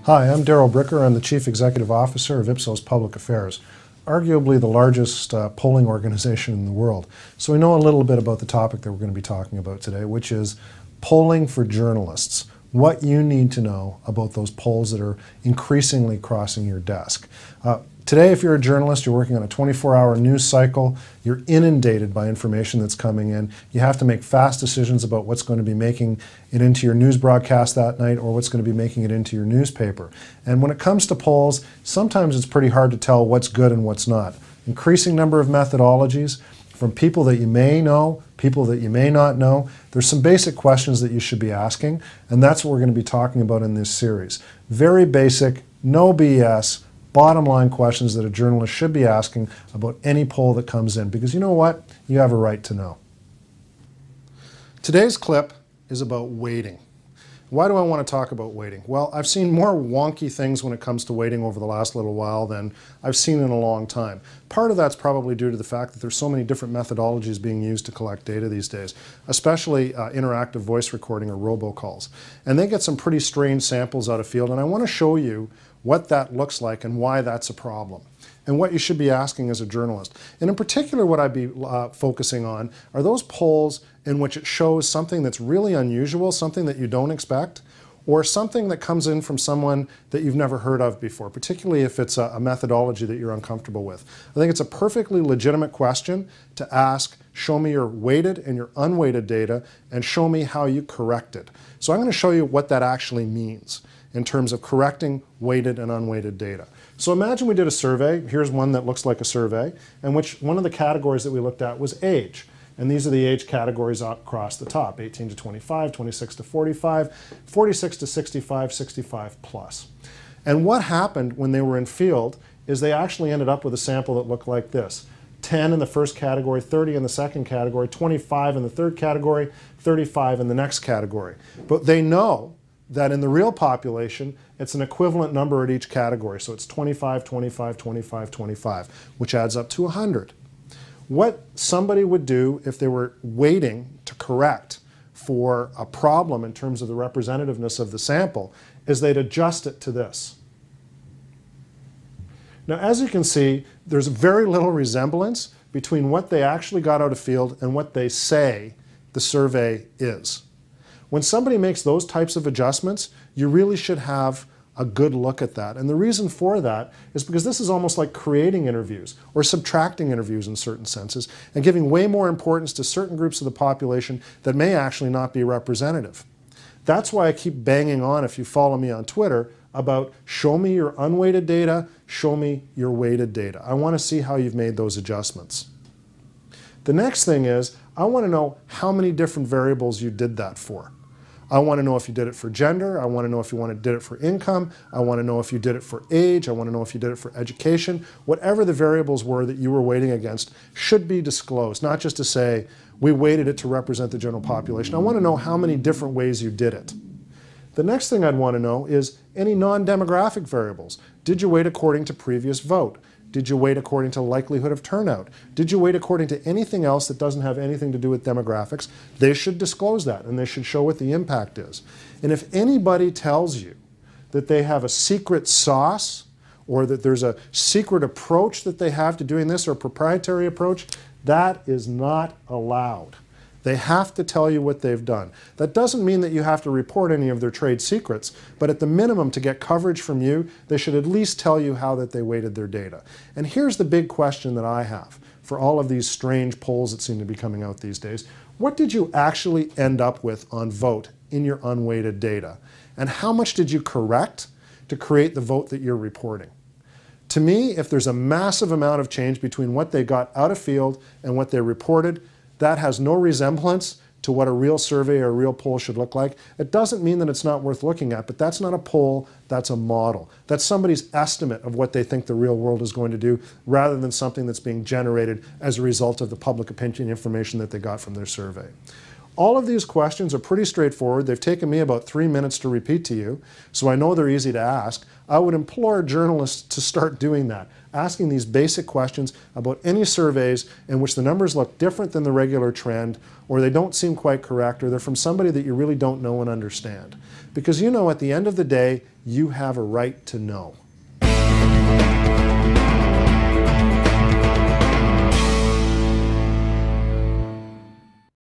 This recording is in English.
Hi, I'm Darrell Bricker. I'm the Chief Executive Officer of Ipsos Public Affairs, arguably the largest polling organization in the world. So we know a little bit about the topic that we're going to be talking about today, which is polling for journalists. What you need to know about those polls that are increasingly crossing your desk. Today, if you're a journalist, you're working on a 24-hour news cycle, you're inundated by information that's coming in. You have to make fast decisions about what's going to be making it into your news broadcast that night or what's going to be making it into your newspaper. And when it comes to polls, sometimes it's pretty hard to tell what's good and what's not. Increasing number of methodologies from people that you may know, people that you may not know. There's some basic questions that you should be asking, and that's what we're going to be talking about in this series. Very basic, no BS, bottom line questions that a journalist should be asking about any poll that comes in, because you know what? You have a right to know. Today's clip is about weighting. Why do I want to talk about weighting? Well, I've seen more wonky things when it comes to weighting over the last little while than I've seen in a long time. Part of that's probably due to the fact that there's so many different methodologies being used to collect data these days, especially interactive voice recording or robocalls. And they get some pretty strange samples out of field, and I want to show you what that looks like and why that's a problem, and what you should be asking as a journalist. And in particular, what I'd be focusing on are those polls in which it shows something that's really unusual, something that you don't expect, or something that comes in from someone that you've never heard of before, particularly if it's a methodology that you're uncomfortable with. I think it's a perfectly legitimate question to ask, show me your weighted and your unweighted data, and show me how you correct it. So I'm going to show you what that actually means in terms of correcting weighted and unweighted data. So imagine we did a survey. Here's one that looks like a survey, in which one of the categories that we looked at was age. And these are the age categories across the top: 18 to 25, 26 to 45, 46 to 65, 65 plus. And what happened when they were in field is they actually ended up with a sample that looked like this: 10 in the first category, 30 in the second category, 25 in the third category, 35 in the next category. But they know that in the real population, it's an equivalent number at each category. So it's 25, 25, 25, 25, which adds up to 100. What somebody would do if they were waiting to correct for a problem in terms of the representativeness of the sample is they'd adjust it to this. Now, as you can see, there's very little resemblance between what they actually got out of field and what they say the survey is. When somebody makes those types of adjustments, you really should have a good look at that. And the reason for that is because this is almost like creating interviews or subtracting interviews in certain senses and giving way more importance to certain groups of the population that may actually not be representative. That's why I keep banging on, if you follow me on Twitter, about show me your unweighted data, show me your weighted data. I want to see how you've made those adjustments. The next thing is, I want to know how many different variables you did that for. I want to know if you did it for gender. I want to know if you did it for income. I want to know if you did it for age. I want to know if you did it for education. Whatever the variables were that you were weighting against should be disclosed, not just to say, we weighted it to represent the general population. I want to know how many different ways you did it. The next thing I'd want to know is any non-demographic variables. Did you weight according to previous vote? Did you weight according to likelihood of turnout? Did you weight according to anything else that doesn't have anything to do with demographics? They should disclose that, and they should show what the impact is. And if anybody tells you that they have a secret sauce or that there's a secret approach that they have to doing this or a proprietary approach, that is not allowed. They have to tell you what they've done. That doesn't mean that you have to report any of their trade secrets, but at the minimum, to get coverage from you, they should at least tell you how that they weighted their data. And here's the big question that I have for all of these strange polls that seem to be coming out these days. What did you actually end up with on vote in your unweighted data? And how much did you correct to create the vote that you're reporting? To me, if there's a massive amount of change between what they got out of field and what they reported, that has no resemblance to what a real survey or a real poll should look like. It doesn't mean that it's not worth looking at, but that's not a poll, that's a model. That's somebody's estimate of what they think the real world is going to do, rather than something that's being generated as a result of the public opinion information that they got from their survey. All of these questions are pretty straightforward. They've taken me about 3 minutes to repeat to you, so I know they're easy to ask. I would implore journalists to start doing that, asking these basic questions about any surveys in which the numbers look different than the regular trend, or they don't seem quite correct, or they're from somebody that you really don't know and understand. Because you know, at the end of the day, you have a right to know.